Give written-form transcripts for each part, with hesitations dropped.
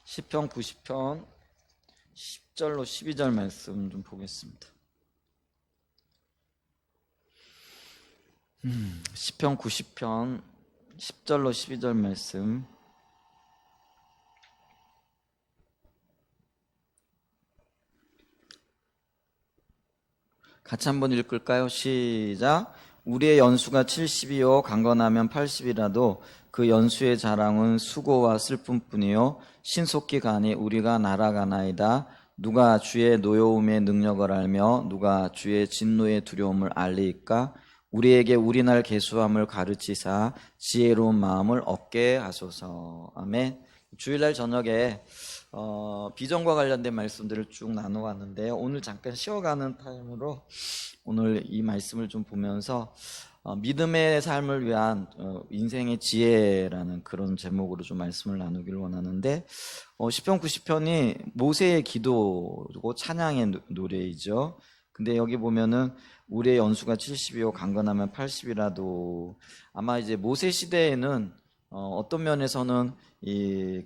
시편 90편 10절로 12절 말씀 좀 보겠습니다. 시편 90편 10절로 12절 말씀. 같이 한번 읽을까요? 시작. 우리의 연수가 70이요 강건하면 80이라도 그 연수의 자랑은 수고와 슬픔뿐이요 신속히 가니 우리가 날아가나이다. 누가 주의 노여움의 능력을 알며 누가 주의 진노의 두려움을 알리이까? 우리에게 우리날 계수함을 가르치사 지혜로운 마음을 얻게 하소서. 아멘. 주일날 저녁에 비전과 관련된 말씀들을 쭉 나눠왔는데요. 오늘 잠깐 쉬어가는 타임으로 오늘 이 말씀을 좀 보면서 믿음의 삶을 위한 인생의 지혜라는 그런 제목으로 좀 말씀을 나누기를 원하는데, 시편 90편이 모세의 기도고 찬양의 노래이죠. 근데 여기 보면은 우리의 연수가 70이요 강건하면 80이라도, 아마 이제 모세 시대에는 어떤 면에서는 이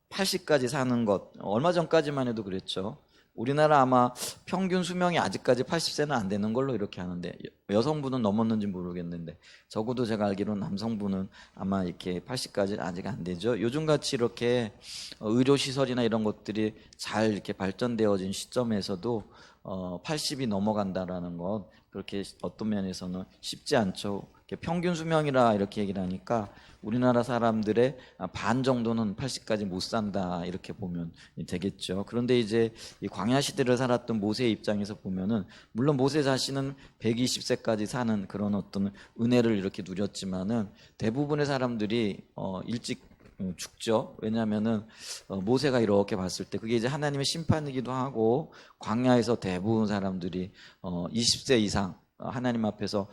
80까지 사는 것, 얼마 전까지만 해도 그랬죠. 우리나라 아마 평균 수명이 아직까지 80세는 안 되는 걸로 이렇게 하는데, 여성분은 넘었는지 모르겠는데 적어도 제가 알기로는 남성분은 아마 이렇게 80까지 아직 안 되죠. 요즘같이 이렇게 의료시설이나 이런 것들이 잘 이렇게 발전되어진 시점에서도 80이 넘어간다라는 것, 그렇게 어떤 면에서는 쉽지 않죠. 평균 수명이라 이렇게 얘기를 하니까 우리나라 사람들의 반 정도는 80까지 못 산다 이렇게 보면 되겠죠. 그런데 이제 이 광야 시대를 살았던 모세의 입장에서 보면은, 물론 모세 자신은 120세까지 사는 그런 어떤 은혜를 이렇게 누렸지만은 대부분의 사람들이 일찍 죽죠. 왜냐하면은 모세가 이렇게 봤을 때 그게 이제 하나님의 심판이기도 하고, 광야에서 대부분 사람들이 20세 이상 하나님 앞에서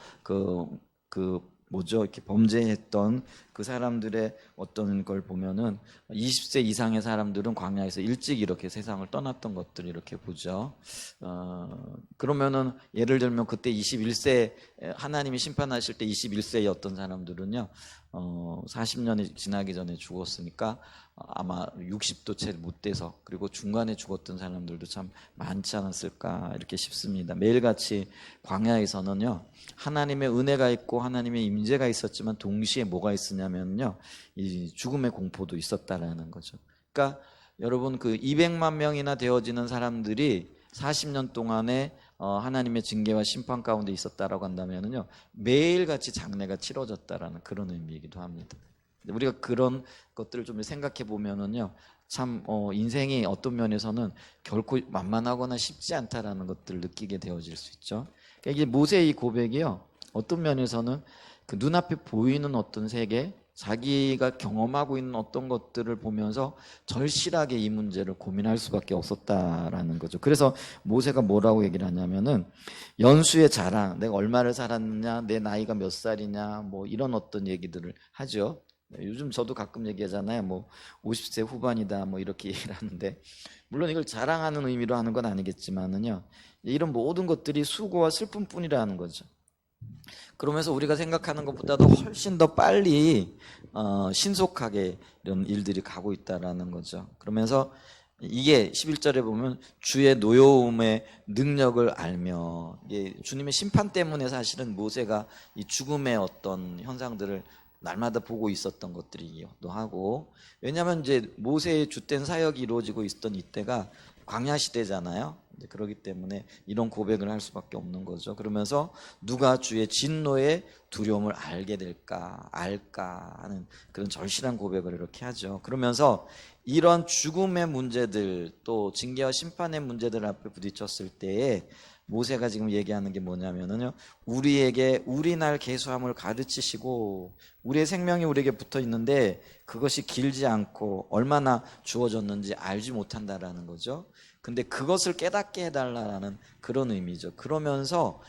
이렇게 범죄했던 그 사람들의 어떤 걸 보면은 20세 이상의 사람들은 광야에서 일찍 이렇게 세상을 떠났던 것들 이렇게 보죠. 그러면은 예를 들면 그때 21세 하나님이 심판하실 때 21세였던 사람들은요, 40년이 지나기 전에 죽었으니까 아마 60도 채 못 돼서, 그리고 중간에 죽었던 사람들도 참 많지 않았을까 이렇게 싶습니다. 매일같이 광야에서는요, 하나님의 은혜가 있고 하나님의 임재가 있었지만 동시에 뭐가 있었냐면요, 이 죽음의 공포도 있었다라는 거죠. 그러니까 여러분, 200만 명이나 되어지는 사람들이 40년 동안에 하나님의 징계와 심판 가운데 있었다라고 한다면요, 매일같이 장례가 치러졌다라는 그런 의미이기도 합니다. 우리가 그런 것들을 좀 생각해 보면은요, 참 인생이 어떤 면에서는 결코 만만하거나 쉽지 않다라는 것들을 느끼게 되어질 수 있죠. 그러니까 이게 모세의 이 고백이요, 어떤 면에서는 그 눈앞에 보이는 어떤 세계, 자기가 경험하고 있는 어떤 것들을 보면서 절실하게 이 문제를 고민할 수밖에 없었다라는 거죠. 그래서 모세가 뭐라고 얘기를 하냐면은, 연수의 자랑, 내가 얼마를 살았느냐, 내 나이가 몇 살이냐, 뭐 이런 어떤 얘기들을 하죠. 요즘 저도 가끔 얘기하잖아요. 뭐 50세 후반이다 뭐 이렇게 얘기를 하는데, 물론 이걸 자랑하는 의미로 하는 건 아니겠지만은요, 이런 모든 것들이 수고와 슬픔뿐이라는 거죠. 그러면서 우리가 생각하는 것보다도 훨씬 더 빨리 신속하게 이런 일들이 가고 있다라는 거죠. 그러면서 이게 11절에 보면 주의 노여움의 능력을 알며, 이게 주님의 심판 때문에 사실은 모세가 이 죽음의 어떤 현상들을 날마다 보고 있었던 것들이기도 하고, 왜냐하면 이제 모세의 주된 사역이 이루어지고 있었던 이때가 광야 시대잖아요. 그렇기 때문에 이런 고백을 할 수밖에 없는 거죠. 그러면서 누가 주의 진노의 두려움을 알게 될까, 알까 하는 그런 절실한 고백을 이렇게 하죠. 그러면서 이런 죽음의 문제들, 또 징계와 심판의 문제들 앞에 부딪혔을 때에 모세가 지금 얘기하는 게 뭐냐면요, 우리에게 우리날 계수함을 가르치시고, 우리의 생명이 우리에게 붙어 있는데 그것이 길지 않고 얼마나 주어졌는지 알지 못한다라는 거죠. 근데 그것을 깨닫게 해달라는 그런 의미죠. 그러면서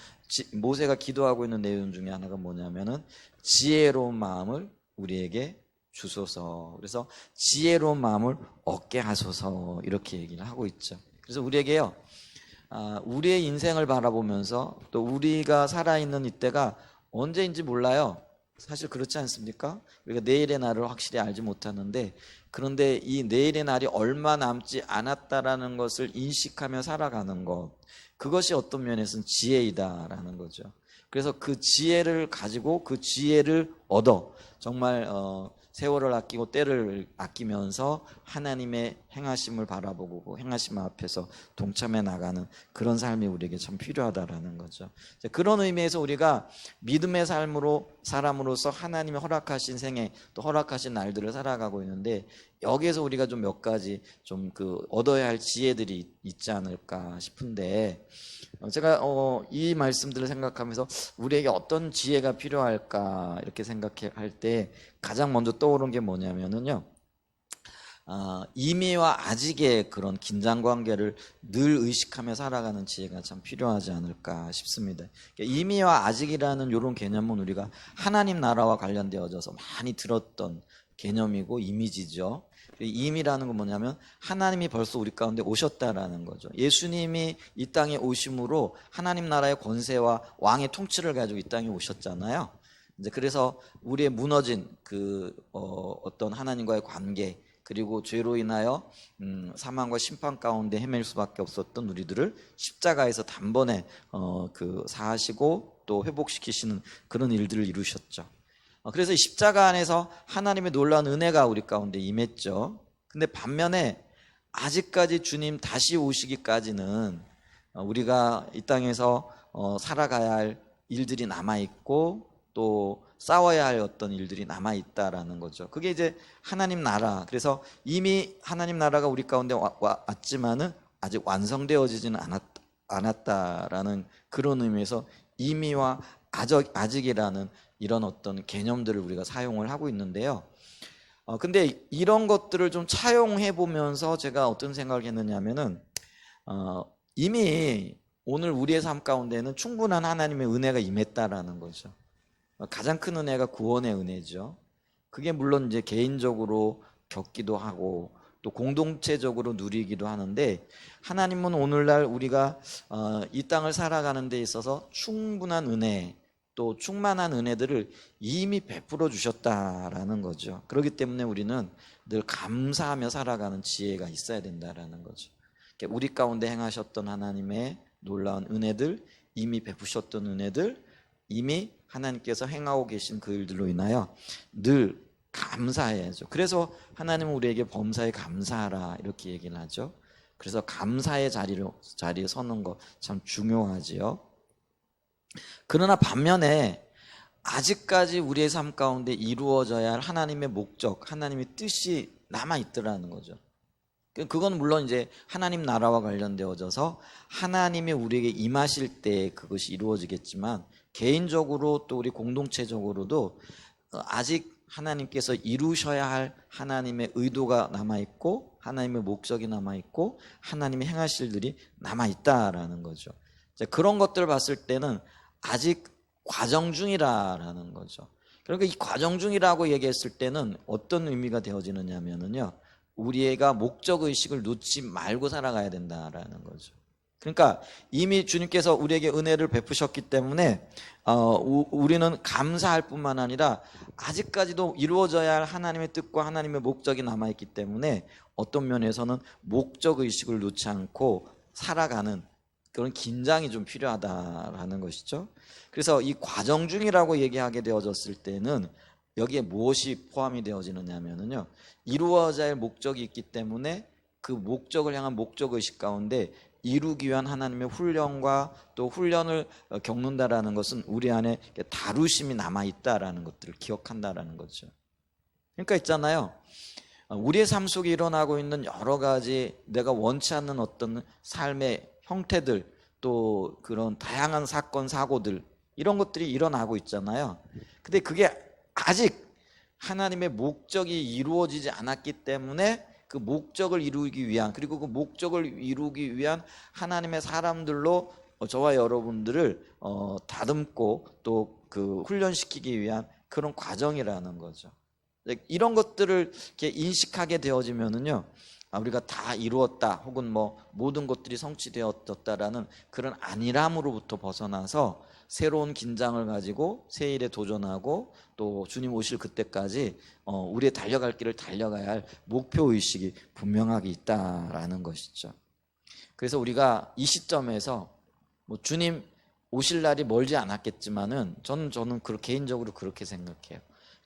모세가 기도하고 있는 내용 중에 하나가 뭐냐면은, 지혜로운 마음을 우리에게 주소서. 그래서 지혜로운 마음을 얻게 하소서 이렇게 얘기를 하고 있죠. 그래서 우리에게요, 우리의 인생을 바라보면서 또 우리가 살아있는 이때가 언제인지 몰라요. 사실 그렇지 않습니까? 우리가 내일의 날을 확실히 알지 못하는데, 그런데 이 내일의 날이 얼마 남지 않았다라는 것을 인식하며 살아가는 것, 그것이 어떤 면에서는 지혜이다라는 거죠. 그래서 그 지혜를 가지고 그 지혜를 얻어 정말 세월을 아끼고 때를 아끼면서 하나님의 행하심을 바라보고 행하심 앞에서 동참해 나가는 그런 삶이 우리에게 참 필요하다라는 거죠. 그런 의미에서 우리가 믿음의 삶으로 사람으로서 하나님의 허락하신 생애 또 허락하신 날들을 살아가고 있는데, 여기에서 우리가 좀 몇 가지 좀 얻어야 할 지혜들이 있지 않을까 싶은데, 제가 이 말씀들을 생각하면서 우리에게 어떤 지혜가 필요할까 이렇게 생각할 때 가장 먼저 떠오른 게 뭐냐면은요, 이미와 아직의 그런 긴장 관계를 늘 의식하며 살아가는 지혜가 참 필요하지 않을까 싶습니다. 이미와 아직이라는 이런 개념은 우리가 하나님 나라와 관련되어져서 많이 들었던 개념이고 이미지죠. 임이라는 건 뭐냐면 하나님이 벌써 우리 가운데 오셨다라는 거죠. 예수님이 이 땅에 오심으로 하나님 나라의 권세와 왕의 통치를 가지고 이 땅에 오셨잖아요. 이제 그래서 우리의 무너진 어떤 하나님과의 관계, 그리고 죄로 인하여 사망과 심판 가운데 헤맬 수밖에 없었던 우리들을 십자가에서 단번에 사하시고 또 회복시키시는 그런 일들을 이루셨죠. 그래서 이 십자가 안에서 하나님의 놀라운 은혜가 우리 가운데 임했죠. 근데 반면에 아직까지 주님 다시 오시기까지는 우리가 이 땅에서 살아가야 할 일들이 남아있고 또 싸워야 할 어떤 일들이 남아있다라는 거죠. 그게 이제 하나님 나라. 그래서 이미 하나님 나라가 우리 가운데 왔지만은 아직 완성되어지지는 않았다라는 그런 의미에서 이미와 아직이라는 이런 어떤 개념들을 우리가 사용을 하고 있는데요. 근데 이런 것들을 좀 차용해 보면서 제가 어떤 생각을 했느냐면은 이미 오늘 우리의 삶 가운데는 충분한 하나님의 은혜가 임했다라는 거죠. 가장 큰 은혜가 구원의 은혜죠. 그게 물론 이제 개인적으로 겪기도 하고 또 공동체적으로 누리기도 하는데, 하나님은 오늘날 우리가 이 땅을 살아가는 데 있어서 충분한 은혜 또 충만한 은혜들을 이미 베풀어 주셨다라는 거죠. 그렇기 때문에 우리는 늘 감사하며 살아가는 지혜가 있어야 된다라는 거죠. 우리 가운데 행하셨던 하나님의 놀라운 은혜들, 이미 베푸셨던 은혜들, 이미 하나님께서 행하고 계신 그 일들로 인하여 늘 감사해야죠. 그래서 하나님은 우리에게 범사에 감사하라 이렇게 얘기를 하죠. 그래서 감사의 자리에 서는 거 참 중요하지요. 그러나 반면에 아직까지 우리의 삶 가운데 이루어져야 할 하나님의 목적, 하나님의 뜻이 남아 있더라는 거죠. 그건 물론 이제 하나님 나라와 관련되어져서 하나님이 우리에게 임하실 때 그것이 이루어지겠지만, 개인적으로 또 우리 공동체적으로도 아직 하나님께서 이루셔야 할 하나님의 의도가 남아있고 하나님의 목적이 남아있고 하나님의 행하실 일이 남아있다라는 거죠. 그런 것들을 봤을 때는 아직 과정 중이라는 거죠. 그러니까 이 과정 중이라고 얘기했을 때는 어떤 의미가 되어지느냐면요, 우리가 목적의식을 놓지 말고 살아가야 된다라는 거죠. 그러니까 이미 주님께서 우리에게 은혜를 베푸셨기 때문에 우리는 감사할 뿐만 아니라 아직까지도 이루어져야 할 하나님의 뜻과 하나님의 목적이 남아있기 때문에 어떤 면에서는 목적의식을 놓지 않고 살아가는 그런 긴장이 좀 필요하다라는 것이죠. 그래서 이 과정 중이라고 얘기하게 되어졌을 때는 여기에 무엇이 포함이 되어지느냐면요, 이루어져야 할 목적이 있기 때문에 그 목적을 향한 목적의식 가운데 이루기 위한 하나님의 훈련과 또 훈련을 겪는다라는 것은 우리 안에 다루심이 남아있다라는 것들을 기억한다라는 거죠. 그러니까 있잖아요, 우리의 삶 속에 일어나고 있는 여러 가지 내가 원치 않는 어떤 삶의 형태들, 또 그런 다양한 사건 사고들, 이런 것들이 일어나고 있잖아요. 근데 그게 아직 하나님의 목적이 이루어지지 않았기 때문에 그 목적을 이루기 위한, 그리고 그 목적을 이루기 위한 하나님의 사람들로 저와 여러분들을 다듬고 또 그 훈련시키기 위한 그런 과정이라는 거죠. 이런 것들을 이렇게 인식하게 되어지면은요, 우리가 다 이루었다 혹은 뭐 모든 것들이 성취되었다라는 그런 안일함으로부터 벗어나서 새로운 긴장을 가지고 새 일에 도전하고 또 주님 오실 그때까지 우리의 달려갈 길을 달려가야 할 목표 의식이 분명하게 있다라는 것이죠. 그래서 우리가 이 시점에서 뭐 주님 오실 날이 멀지 않았겠지만은 저는 개인적으로 그렇게 생각해요.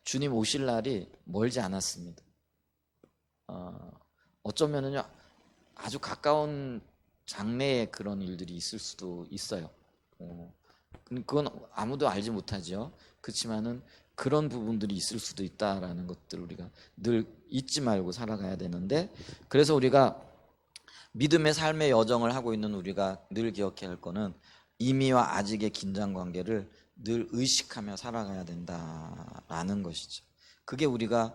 주님 오실 날이 멀지 않았습니다. 어쩌면은요 아주 가까운 장래에 그런 일들이 있을 수도 있어요. 그건 아무도 알지 못하죠. 그렇지만은 그런 부분들이 있을 수도 있다라는 것들 우리가 늘 잊지 말고 살아가야 되는데, 그래서 우리가 믿음의 삶의 여정을 하고 있는 우리가 늘 기억해야 할 거는 이미와 아직의 긴장 관계를 늘 의식하며 살아가야 된다라는 것이죠. 그게 우리가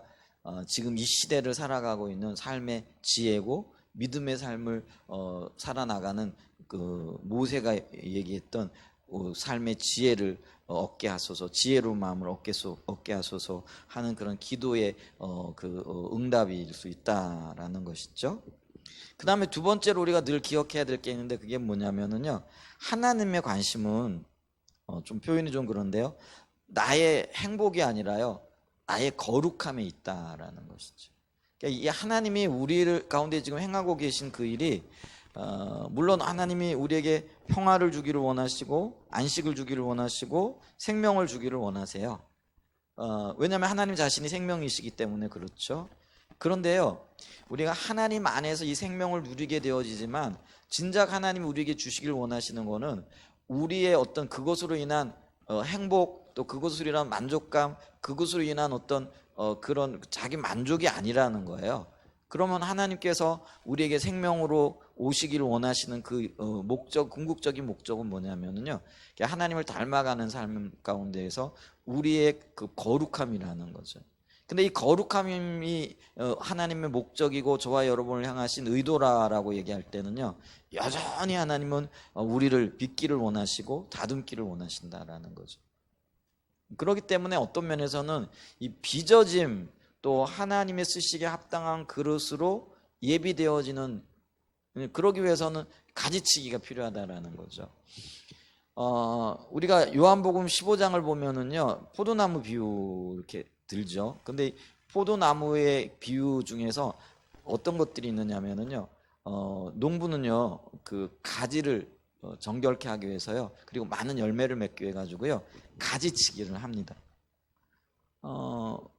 지금 이 시대를 살아가고 있는 삶의 지혜고, 믿음의 삶을 살아나가는 그 모세가 얘기했던 삶의 지혜를 얻게 하소서, 지혜로운 마음을 얻게 하소서 하는 그런 기도의 응답일 수 있다라는 것이죠. 그 다음에 두 번째로 우리가 늘 기억해야 될 게 있는데, 그게 뭐냐면은요, 하나님의 관심은 좀 표현이 좀 그런데요, 나의 행복이 아니라요 나의 거룩함에 있다라는 것이죠. 그러니까 이 하나님이 우리를 가운데 지금 행하고 계신 그 일이 물론 하나님이 우리에게 평화를 주기를 원하시고 안식을 주기를 원하시고 생명을 주기를 원하세요. 왜냐하면 하나님 자신이 생명이시기 때문에 그렇죠. 그런데요, 우리가 하나님 안에서 이 생명을 누리게 되어지지만 진작 하나님이 우리에게 주시길 원하시는 거는 우리의 어떤 그것으로 인한 행복, 또 그것으로 인한 만족감, 그것으로 인한 어떤 그런 자기 만족이 아니라는 거예요. 그러면 하나님께서 우리에게 생명으로 오시기를 원하시는 그 궁극적인 목적은 뭐냐면요, 하나님을 닮아가는 삶 가운데에서 우리의 그 거룩함이라는 거죠. 근데 이 거룩함이 하나님의 목적이고 저와 여러분을 향하신 의도라고 얘기할 때는요, 여전히 하나님은 우리를 빚기를 원하시고 다듬기를 원하신다라는 거죠. 그렇기 때문에 어떤 면에서는 이 빚어짐, 또 하나님의 쓰시기에 합당한 그릇으로 예비되어지는, 그러기 위해서는 가지치기가 필요하다라는 거죠. 우리가 요한복음 15장을 보면은요, 포도나무 비유 이렇게 들죠. 근데 포도나무의 비유 중에서 어떤 것들이 있느냐면은요, 농부는요 그 가지를 정결케 하기 위해서요, 그리고 많은 열매를 맺기 위해 가지고요 가지치기를 합니다.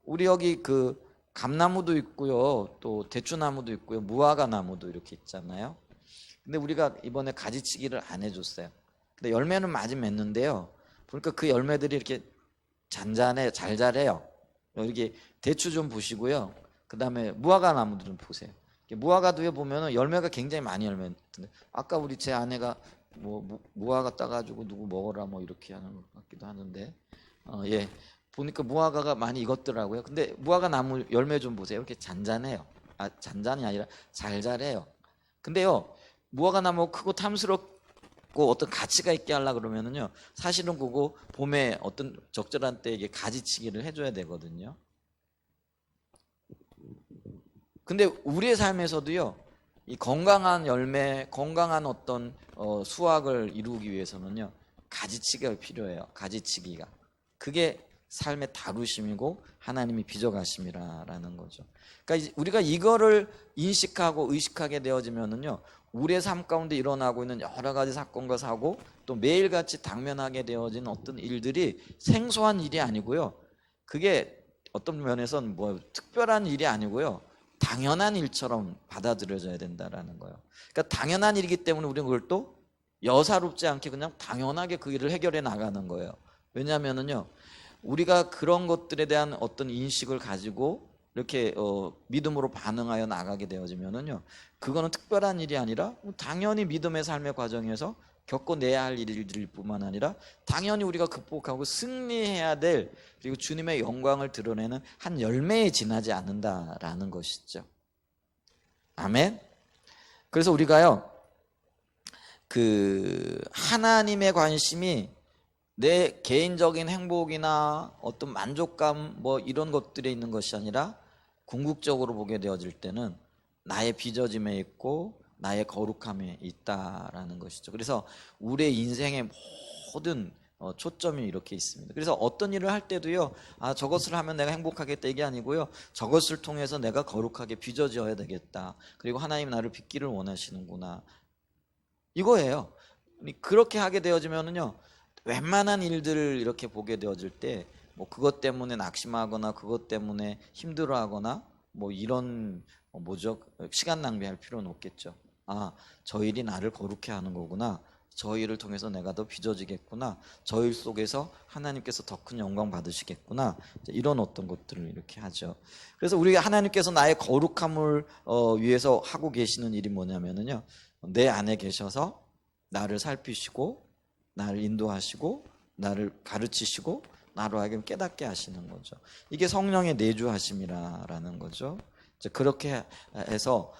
우리 여기 그 감나무도 있고요, 또 대추나무도 있고요, 무화과 나무도 이렇게 있잖아요. 근데 우리가 이번에 가지치기를 안 해줬어요. 근데 열매는 많이 맺는데요, 보니까 그 열매들이 이렇게 잔잔해, 잘 자래요. 여기 대추 좀 보시고요, 그 다음에 무화과 나무도 좀 보세요. 무화과도에 보면은 열매가 굉장히 많이 열매는데, 아까 우리 제 아내가 뭐 무화과 따가지고 누구 먹어라 뭐 이렇게 하는 것 같기도 하는데, 예, 보니까 무화과가 많이 익었더라고요. 근데 무화과 나무 열매 좀 보세요. 이렇게 잔잔해요. 잔잔이 아니라 잘 자래요. 근데요, 무화과 나무 크고 탐스럽고 어떤 가치가 있게 하려고 그러면은요, 사실은 그거 봄에 어떤 적절한 때에 이게 가지치기를 해줘야 되거든요. 근데 우리의 삶에서도요, 이 건강한 열매, 건강한 어떤 수확을 이루기 위해서는요, 가지치기가 필요해요. 가지치기가. 그게 삶의 다루심이고 하나님이 빚어가심이라는 거죠. 그러니까 우리가 이거를 인식하고 의식하게 되어지면은요, 우리의 삶 가운데 일어나고 있는 여러 가지 사건과 사고, 또 매일같이 당면하게 되어진 어떤 일들이 생소한 일이 아니고요, 그게 어떤 면에서는 뭐 특별한 일이 아니고요, 당연한 일처럼 받아들여져야 된다라는 거예요. 그러니까 당연한 일이기 때문에 우리는 그걸 또 여사롭지 않게 그냥 당연하게 그 일을 해결해 나가는 거예요. 왜냐하면은요, 우리가 그런 것들에 대한 어떤 인식을 가지고 이렇게 믿음으로 반응하여 나가게 되어지면은요, 그거는 특별한 일이 아니라 당연히 믿음의 삶의 과정에서 겪어내야 할 일들일 뿐만 아니라 당연히 우리가 극복하고 승리해야 될, 그리고 주님의 영광을 드러내는 한 열매에 지나지 않는다라는 것이죠. 아멘. 그래서 우리가요, 그 하나님의 관심이 내 개인적인 행복이나 어떤 만족감 뭐 이런 것들에 있는 것이 아니라 궁극적으로 보게 되어질 때는 나의 빚어짐에 있고 나의 거룩함에 있다라는 것이죠. 그래서 우리의 인생의 모든 초점이 이렇게 있습니다. 그래서 어떤 일을 할 때도요, 저것을 하면 내가 행복하겠다 이게 아니고요, 저것을 통해서 내가 거룩하게 빚어져야 되겠다. 그리고 하나님 나를 빚기를 원하시는구나. 이거예요. 그렇게 하게 되어지면은요, 웬만한 일들을 이렇게 보게 되어질 때, 뭐 그것 때문에 낙심하거나 그것 때문에 힘들어하거나 뭐 이런 뭐죠? 시간 낭비할 필요는 없겠죠. 저 일이 나를 거룩해 하는 거구나. 저 일을 통해서 내가 더 빚어지겠구나. 저 일 속에서 하나님께서 더 큰 영광 받으시겠구나. 이런 어떤 것들을 이렇게 하죠. 그래서 우리가 하나님께서 나의 거룩함을 위해서 하고 계시는 일이 뭐냐면은요, 내 안에 계셔서 나를 살피시고 나를 인도하시고 나를 가르치시고 나로 하여금 깨닫게 하시는 거죠. 이게 성령의 내주하심이라는 거죠. 그렇게 해서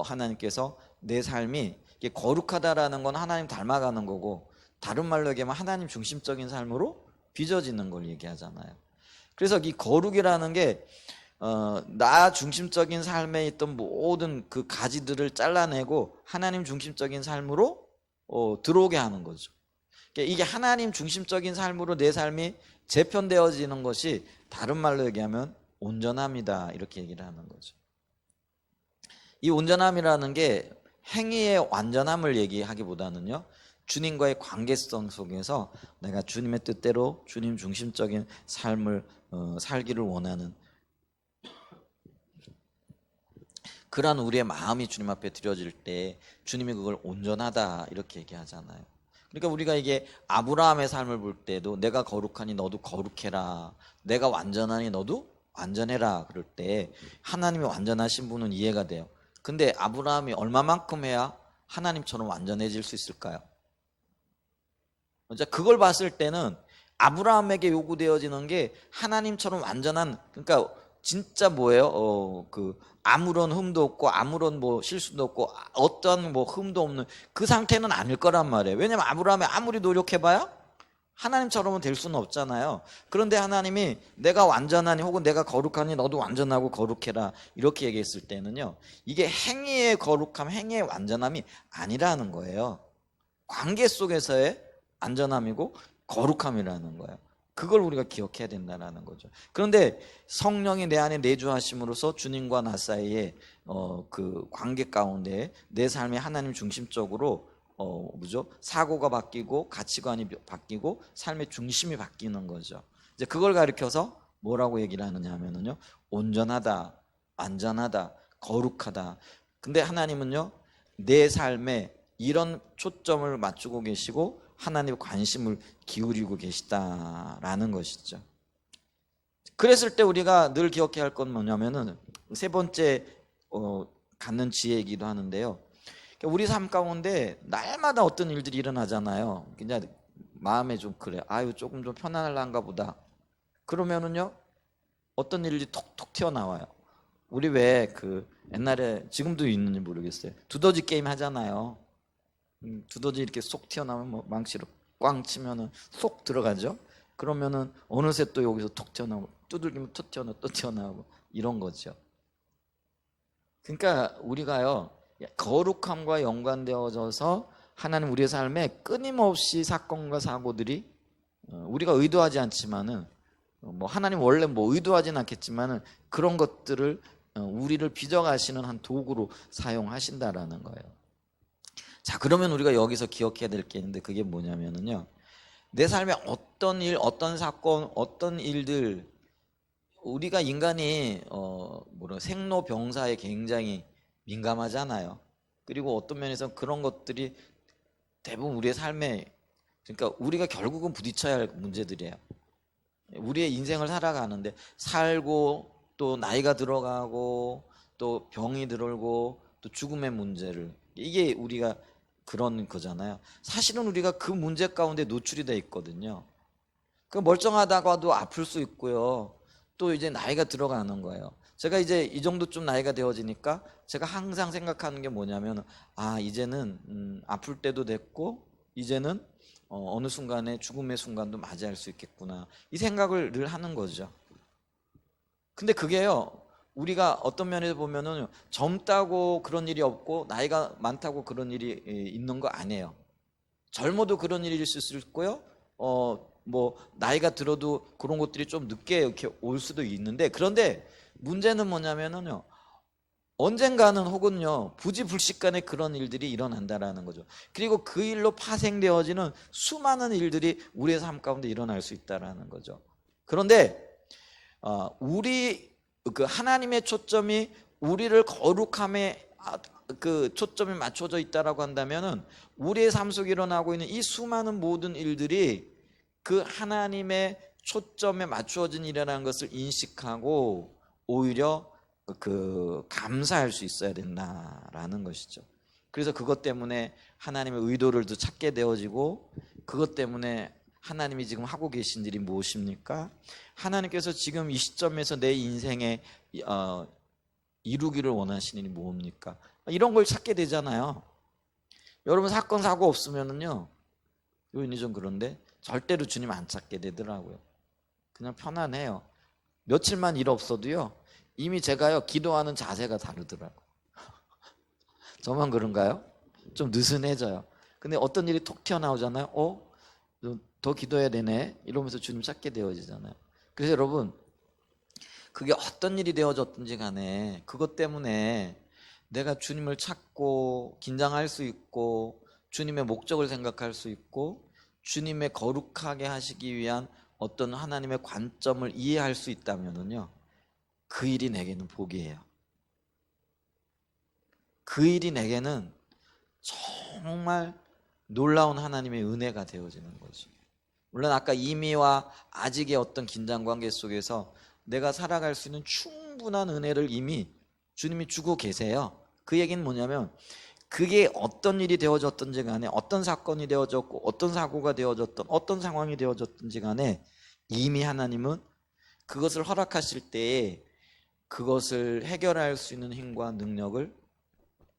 하나님께서 내 삶이 거룩하다라는 건 하나님 닮아가는 거고, 다른 말로 얘기하면 하나님 중심적인 삶으로 빚어지는 걸 얘기하잖아요. 그래서 이 거룩이라는 게 나 중심적인 삶에 있던 모든 그 가지들을 잘라내고 하나님 중심적인 삶으로 들어오게 하는 거죠. 이게 하나님 중심적인 삶으로 내 삶이 재편되어지는 것이 다른 말로 얘기하면 온전함이다, 이렇게 얘기를 하는 거죠. 이 온전함이라는 게 행위의 완전함을 얘기하기보다는요, 주님과의 관계성 속에서 내가 주님의 뜻대로 주님 중심적인 삶을 살기를 원하는 그러한 우리의 마음이 주님 앞에 드려질 때 주님이 그걸 온전하다 이렇게 얘기하잖아요. 그러니까 우리가 이게 아브라함의 삶을 볼 때도 내가 거룩하니 너도 거룩해라, 내가 완전하니 너도 완전해라 그럴 때 하나님이 완전하신 분은 이해가 돼요. 근데 아브라함이 얼마만큼 해야 하나님처럼 완전해질 수 있을까요? 그걸 봤을 때는 아브라함에게 요구되어지는 게 하나님처럼 완전한, 그러니까 진짜 뭐예요? 아무런 흠도 없고 아무런 뭐 실수도 없고 어떤 뭐 흠도 없는 그 상태는 아닐 거란 말이에요. 왜냐면 아브라함이 아무리 노력해봐야 하나님처럼은 될 수는 없잖아요. 그런데 하나님이 내가 완전하니 혹은 내가 거룩하니 너도 완전하고 거룩해라 이렇게 얘기했을 때는요, 이게 행위의 거룩함, 행위의 완전함이 아니라는 거예요. 관계 속에서의 안전함이고 거룩함이라는 거예요. 그걸 우리가 기억해야 된다는 거죠. 그런데 성령이 내 안에 내주하심으로써 주님과 나 사이에 그 관계 가운데 내 삶이 하나님 중심적으로 사고가 바뀌고 가치관이 바뀌고 삶의 중심이 바뀌는 거죠. 이제 그걸 가리켜서 뭐라고 얘기를 하느냐 하면은요, 온전하다, 안전하다, 거룩하다. 근데 하나님은요, 내 삶에 이런 초점을 맞추고 계시고 하나님의 관심을 기울이고 계시다라는 것이죠. 그랬을 때 우리가 늘 기억해야 할 건 뭐냐면은 세 번째 갖는 지혜이기도 하는데요, 우리 삶 가운데 날마다 어떤 일들이 일어나잖아요. 그냥 마음에 좀 그래, 조금 좀 편안할란가 보다. 그러면은요, 어떤 일이 톡톡 튀어나와요. 우리 왜 옛날에, 지금도 있는지 모르겠어요, 두더지 게임 하잖아요. 두더지 이렇게 쏙 튀어나오면 뭐 망치로 꽝 치면은 쏙 들어가죠. 그러면은 어느새 또 여기서 톡 튀어나오고 두들기면 또 튀어나오고 이런 거죠. 그러니까 우리가요, 거룩함과 연관되어져서 하나님 우리의 삶에 끊임없이 사건과 사고들이 우리가 의도하지 않지만은 뭐 하나님 원래 뭐 의도하진 않겠지만은 그런 것들을 우리를 빚어가시는 한 도구로 사용하신다라는 거예요. 자, 그러면 우리가 여기서 기억해야 될 게 있는데 그게 뭐냐면은요, 내 삶에 어떤 일, 어떤 사건, 어떤 일들, 우리가 인간이 생로병사에 굉장히 민감하잖아요. 그리고 어떤 면에서 그런 것들이 대부분 우리의 삶에, 그러니까 우리가 결국은 부딪혀야 할 문제들이에요. 우리의 인생을 살아가는데 살고 또 나이가 들어가고 또 병이 들어오고 또 죽음의 문제를, 이게 우리가 그런 거잖아요. 사실은 우리가 그 문제 가운데 노출이 돼 있거든요. 그 멀쩡하다가도 아플 수 있고요. 또 이제 나이가 들어가는 거예요. 제가 이제 이 정도쯤 나이가 되어지니까 제가 항상 생각하는 게 뭐냐면, 이제는 아플 때도 됐고 이제는 어느 순간에 죽음의 순간도 맞이할 수 있겠구나, 이 생각을 늘 하는 거죠. 근데 그게요, 우리가 어떤 면에서 보면은 젊다고 그런 일이 없고 나이가 많다고 그런 일이 있는 거 아니에요. 젊어도 그런 일이 있을 수 있고요, 뭐 나이가 들어도 그런 것들이 좀 늦게 이렇게 올 수도 있는데, 그런데 문제는 뭐냐면은요, 언젠가는 혹은요 부지불식간에 그런 일들이 일어난다라는 거죠. 그리고 그 일로 파생되어지는 수많은 일들이 우리의 삶 가운데 일어날 수 있다라는 거죠. 그런데 우리 그 하나님의 초점이 우리를 거룩함에 그 초점이 맞춰져 있다라고 한다면은 우리의 삶 속에 일어나고 있는 이 수많은 모든 일들이 그 하나님의 초점에 맞추어진 일이라는 것을 인식하고 오히려 그 감사할 수 있어야 된다라는 것이죠. 그래서 그것 때문에 하나님의 의도를 더 찾게 되어지고, 그것 때문에 하나님이 지금 하고 계신 일이 무엇입니까? 하나님께서 지금 이 시점에서 내 인생에 이루기를 원하시는 일이 뭡니까? 이런 걸 찾게 되잖아요. 여러분 사건 사고 없으면은요, 요인이 좀 그런데 절대로 주님 안 찾게 되더라고요. 그냥 편안해요. 며칠만 일 없어도요, 이미 제가요 기도하는 자세가 다르더라고요. 저만 그런가요? 좀 느슨해져요. 근데 어떤 일이 톡 튀어나오잖아요. 더 기도해야 되네 이러면서 주님 찾게 되어지잖아요. 그래서 여러분, 그게 어떤 일이 되어졌든지 간에 그것 때문에 내가 주님을 찾고 긴장할 수 있고, 주님의 목적을 생각할 수 있고, 주님의 거룩하게 하시기 위한 어떤 하나님의 관점을 이해할 수 있다면은요, 그 일이 내게는 복이에요. 그 일이 내게는 정말 놀라운 하나님의 은혜가 되어지는 거죠. 물론 아까 이미와 아직의 어떤 긴장관계 속에서 내가 살아갈 수 있는 충분한 은혜를 이미 주님이 주고 계세요. 그 얘기는 뭐냐면, 그게 어떤 일이 되어졌든지 간에, 어떤 사건이 되어졌고, 어떤 사고가 되어졌던, 어떤 상황이 되어졌든지 간에 이미 하나님은 그것을 허락하실 때에 그것을 해결할 수 있는 힘과 능력을,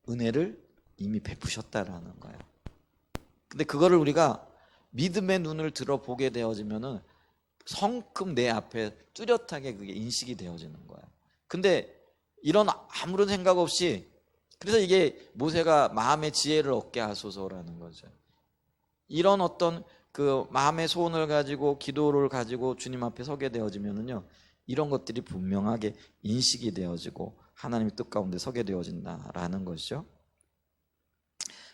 은혜를 이미 베푸셨다라는 거예요. 근데 그거를 우리가 믿음의 눈을 들어보게 되어지면은 성큼 내 앞에 뚜렷하게 그게 인식이 되어지는 거예요. 근데 이런 아무런 생각 없이, 그래서 이게 모세가 마음의 지혜를 얻게 하소서라는 거죠. 이런 어떤 그 마음의 소원을 가지고 기도를 가지고 주님 앞에 서게 되어지면은요, 이런 것들이 분명하게 인식이 되어지고 하나님의 뜻 가운데 서게 되어진다라는 것이죠.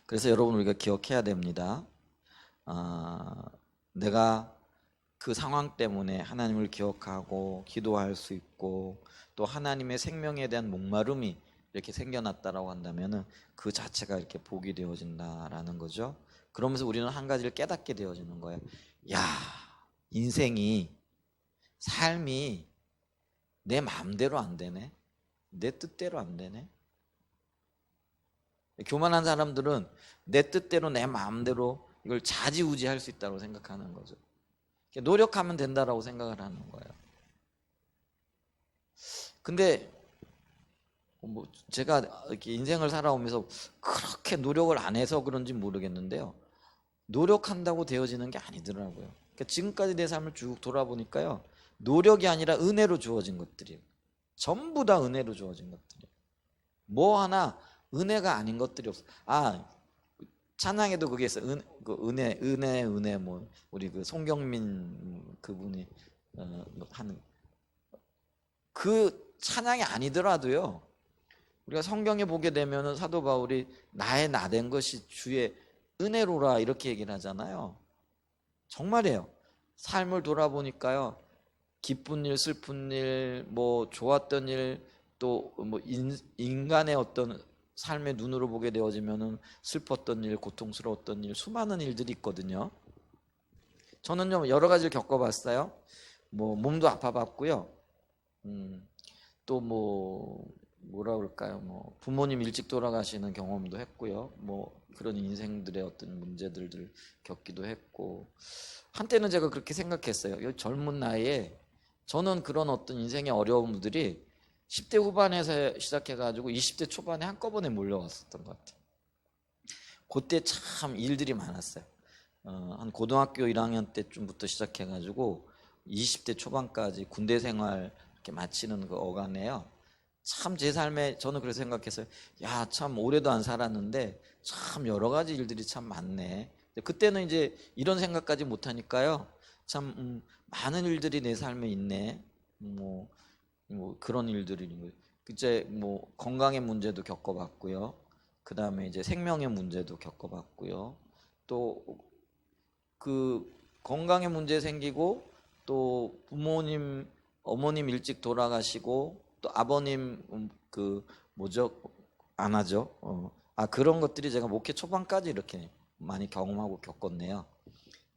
그래서 여러분, 우리가 기억해야 됩니다. 내가 그 상황 때문에 하나님을 기억하고 기도할 수 있고, 또 하나님의 생명에 대한 목마름이 이렇게 생겨났다라고 한다면은 그 자체가 이렇게 복이 되어진다라는 거죠. 그러면서 우리는 한 가지를 깨닫게 되어지는 거예요. 야, 인생이, 삶이 내 마음대로 안 되네, 내 뜻대로 안 되네. 교만한 사람들은 내 뜻대로 내 마음대로 이걸 좌지우지할 수 있다고 생각하는 거죠. 노력하면 된다라고 생각을 하는 거예요. 근데 뭐 제가 이렇게 인생을 살아오면서 그렇게 노력을 안 해서 그런지 모르겠는데요, 노력한다고 되어지는 게 아니더라고요. 그러니까 지금까지 내 삶을 쭉 돌아보니까요, 노력이 아니라 은혜로 주어진 것들이에요. 전부 다 은혜로 주어진 것들이에요. 뭐 하나 은혜가 아닌 것들이 없어요. 찬양에도 그게 있어요. 은혜, 뭐 우리 그 송경민 그분이 하는 그 찬양이 아니더라도요, 우리가 성경에 보게 되면은 사도 바울이 나의 나된 것이 주의 은혜로라 이렇게 얘기를 하잖아요. 정말이에요. 삶을 돌아보니까요, 기쁜 일, 슬픈 일, 뭐 좋았던 일, 또 뭐 인간의 어떤 삶의 눈으로 보게 되어지면은 슬펐던 일, 고통스러웠던 일, 수많은 일들이 있거든요. 저는요 여러 가지를 겪어봤어요. 뭐 몸도 아파봤고요. 또 뭐라 그럴까요? 뭐 부모님 일찍 돌아가시는 경험도 했고요. 뭐 그런 인생들의 어떤 문제들을 겪기도 했고, 한때는 제가 그렇게 생각했어요. 젊은 나이에 저는 그런 어떤 인생의 어려움들이 10대 후반에서 시작해가지고 20대 초반에 한꺼번에 몰려왔었던 것 같아요. 그때 참 일들이 많았어요. 한 고등학교 1학년 때쯤부터 시작해가지고 20대 초반까지 군대 생활 이렇게 마치는 그 어간에요, 참 제 삶에 저는 그래서 생각했어요. 야, 참 오래도 안 살았는데 참 여러 가지 일들이 참 많네. 그때는 이제 이런 생각까지 못 하니까요. 참 많은 일들이 내 삶에 있네. 뭐 그런 일들이 이제 뭐 건강의 문제도 겪어봤고요. 그 다음에 이제 생명의 문제도 겪어봤고요. 또 그 건강의 문제 생기고 또 부모님 어머님 일찍 돌아가시고 또 아버님 그 뭐죠 안 하죠. 그런 것들이 제가 목회 초반까지 이렇게 많이 경험하고 겪었네요.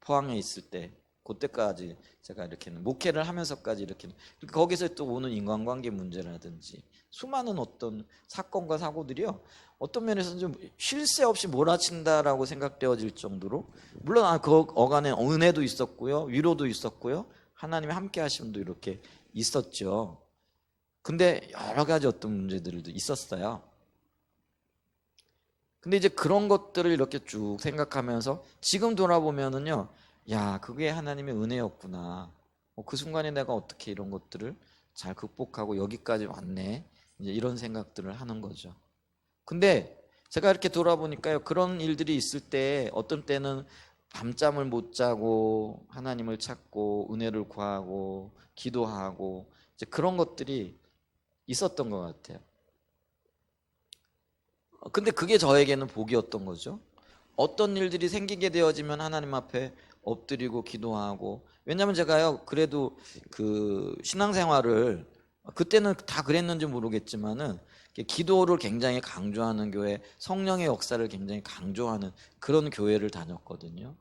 포항에 있을 때 그때까지 제가 이렇게 목회를 하면서까지 이렇게 거기서 또 오는 인간관계 문제라든지 수많은 어떤 사건과 사고들이요 어떤 면에서는 좀 쉴 새 없이 몰아친다라고 생각되어질 정도로 물론 그 어간에 은혜도 있었고요 위로도 있었고요 하나님의 함께 하심도 이렇게 있었죠. 근데 여러 가지 어떤 문제들도 있었어요. 근데 이제 그런 것들을 이렇게 쭉 생각하면서 지금 돌아보면은요, 야, 그게 하나님의 은혜였구나. 그 순간에 내가 어떻게 이런 것들을 잘 극복하고 여기까지 왔네. 이제 이런 생각들을 하는 거죠. 근데 제가 이렇게 돌아보니까요, 그런 일들이 있을 때 어떤 때는 밤잠을 못 자고 하나님을 찾고 은혜를 구하고 기도하고 이제 그런 것들이 있었던 것 같아요. 근데 그게 저에게는 복이었던 거죠. 어떤 일들이 생기게 되어지면 하나님 앞에 엎드리고 기도하고 왜냐하면 제가요 그래도 그 신앙생활을 그때는 다 그랬는지 모르겠지만은 기도를 굉장히 강조하는 교회 성령의 역사를 굉장히 강조하는 그런 교회를 다녔거든요.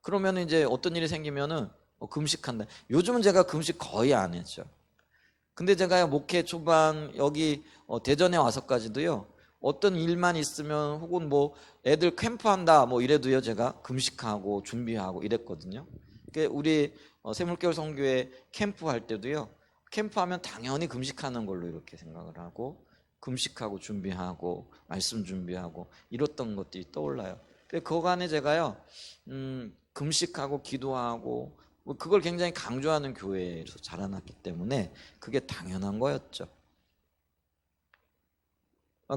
그러면 이제 어떤 일이 생기면은 금식한다. 요즘은 제가 금식 거의 안 했죠. 근데 제가 목회 초반 여기 대전에 와서까지도요 어떤 일만 있으면 혹은 뭐 애들 캠프한다 뭐 이래도요 제가 금식하고 준비하고 이랬거든요. 우리 샘물교회 선교회 캠프할 때도요 캠프하면 당연히 금식하는 걸로 이렇게 생각을 하고 금식하고 준비하고 말씀 준비하고 이랬던 것들이 떠올라요. 그간에 제가요 금식하고 기도하고 그걸 굉장히 강조하는 교회에서 자라났기 때문에 그게 당연한 거였죠.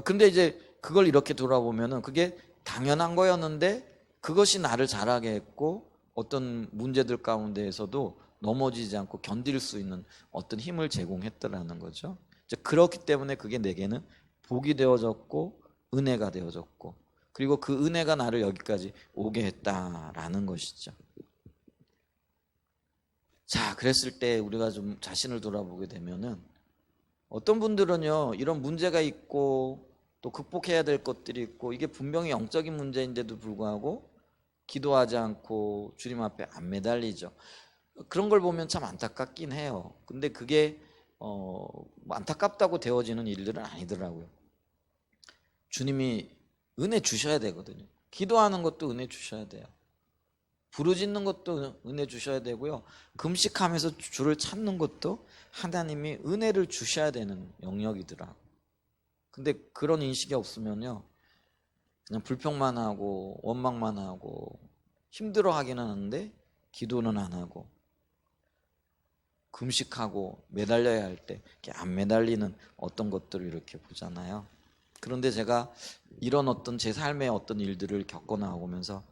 근데 이제 그걸 이렇게 돌아보면은 그게 당연한 거였는데 그것이 나를 자라게 했고 어떤 문제들 가운데에서도 넘어지지 않고 견딜 수 있는 어떤 힘을 제공했더라는 거죠. 이제 그렇기 때문에 그게 내게는 복이 되어졌고 은혜가 되어졌고 그리고 그 은혜가 나를 여기까지 오게 했다라는 것이죠. 자, 그랬을 때 우리가 좀 자신을 돌아보게 되면은 어떤 분들은요, 이런 문제가 있고 또 극복해야 될 것들이 있고 이게 분명히 영적인 문제인데도 불구하고 기도하지 않고 주님 앞에 안 매달리죠. 그런 걸 보면 참 안타깝긴 해요. 근데 그게 안타깝다고 되어지는 일들은 아니더라고요. 주님이 은혜 주셔야 되거든요. 기도하는 것도 은혜 주셔야 돼요. 부르짖는 것도 은혜 주셔야 되고요. 금식하면서 주를 찾는 것도 하나님이 은혜를 주셔야 되는 영역이더라. 근데 그런 인식이 없으면요. 그냥 불평만 하고 원망만 하고 힘들어 하기는 하는데 기도는 안 하고 금식하고 매달려야 할 때 안 매달리는 어떤 것들을 이렇게 보잖아요. 그런데 제가 이런 어떤 제 삶의 어떤 일들을 겪어 나오면서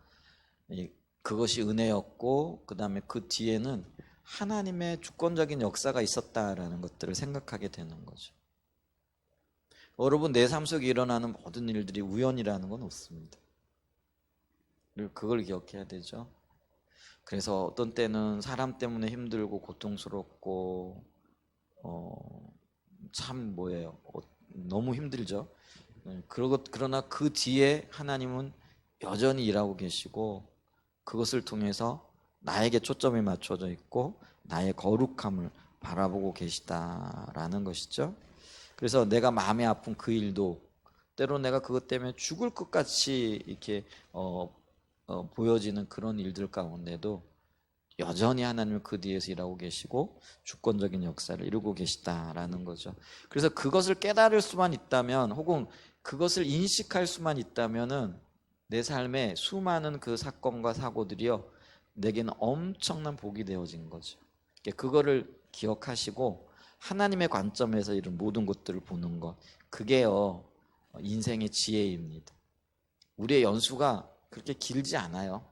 그것이 은혜였고 그 다음에 그 뒤에는 하나님의 주권적인 역사가 있었다라는 것들을 생각하게 되는 거죠. 여러분 내 삶 속에 일어나는 모든 일들이 우연이라는 건 없습니다. 그걸 기억해야 되죠. 그래서 어떤 때는 사람 때문에 힘들고 고통스럽고 참 너무 힘들죠. 그러나 그 뒤에 하나님은 여전히 일하고 계시고 그것을 통해서 나에게 초점이 맞춰져 있고 나의 거룩함을 바라보고 계시다라는 것이죠. 그래서 내가 마음이 아픈 그 일도 때로 내가 그것 때문에 죽을 것 같이 이렇게 보여지는 그런 일들 가운데도 여전히 하나님은 그 뒤에서 일하고 계시고 주권적인 역사를 이루고 계시다라는 거죠. 그래서 그것을 깨달을 수만 있다면 혹은 그것을 인식할 수만 있다면은 내 삶에 수많은 그 사건과 사고들이요 내게는 엄청난 복이 되어진 거죠. 그거를 기억하시고 하나님의 관점에서 이런 모든 것들을 보는 것 그게요 인생의 지혜입니다. 우리의 연수가 그렇게 길지 않아요.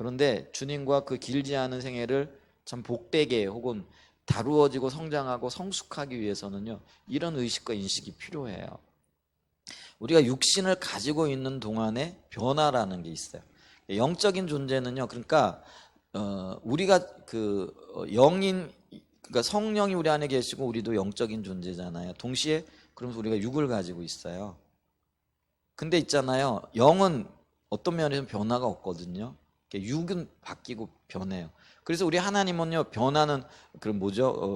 그런데 주님과 그 길지 않은 생애를 참 복되게 혹은 다루어지고 성장하고 성숙하기 위해서는요, 이런 의식과 인식이 필요해요. 우리가 육신을 가지고 있는 동안에 변화라는 게 있어요. 영적인 존재는요, 그러니까 우리가 영인, 그러니까 성령이 우리 안에 계시고 우리도 영적인 존재잖아요. 동시에 그러면서 우리가 육을 가지고 있어요. 근데 있잖아요, 영은 어떤 면에서는 변화가 없거든요. 육은 바뀌고 변해요. 그래서 우리 하나님은요, 변하는 그런